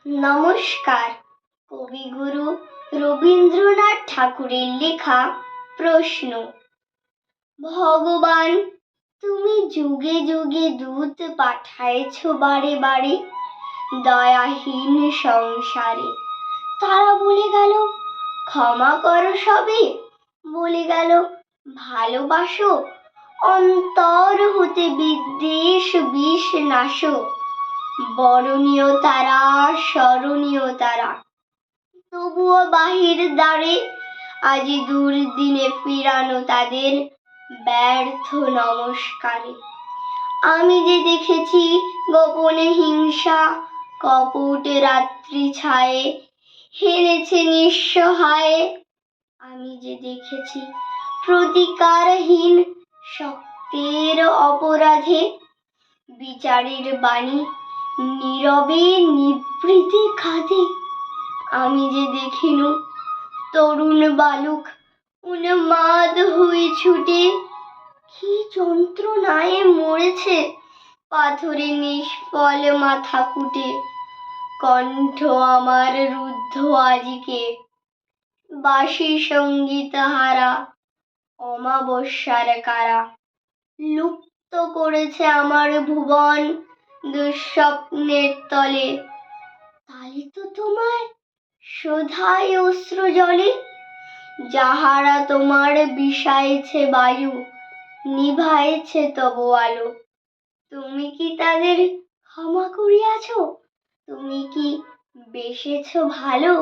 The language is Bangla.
নমস্কার। কবিগুরু রবীন্দ্রনাথ ঠাকুরের লেখা প্রশ্ন। ভগবান, তুমি যুগে যুগে দূত পাঠাইছ বারে বারে দয়াহীন সংসারে। তারা বলে গেল ক্ষমা করো সবে, বলে গেল ভালোবাসো, অন্তর হতে বিদ্বেষ বিষ নাশো। বরণীয় তারা, স্মরণীয় তারা, তবুও বাহির দ্বারে আজি দুর্দিনে ফিরানো তাদের ব্যর্থ নমস্কারে। আমি যে দেখেছি গোপনে হিংসা, কপট রাত্রি ছায়ে হেরেছে নিঃসহায়ে। আমি যে দেখেছি প্রতিকারহীন শক্তের অপরাধে বিচারের বাণী নীরবে নিভৃতে কাঁদে। আমি যে দেখিনু তরুণ বালক উন্মাদ হয়ে ছুটে কি যন্ত্রণায় মরেছে পাথরে নিষ্ফল মাথা কুটে। কণ্ঠ আমার রুদ্ধ আজিকে বাঁশি সঙ্গীত হারা অমাবস্যার কারা। লুপ্ত করেছে আমার ভুবন দুঃস্বপ্নের তলে, তাই তো তোমার শোধায় অশ্রু জলে। যাহারা তোমার বিষাইছে বায়ু, নিভাইছে তব আলো, তুমি কি তাদের ক্ষমা করিয়াছ? তুমি কি বেসেছ ভালো?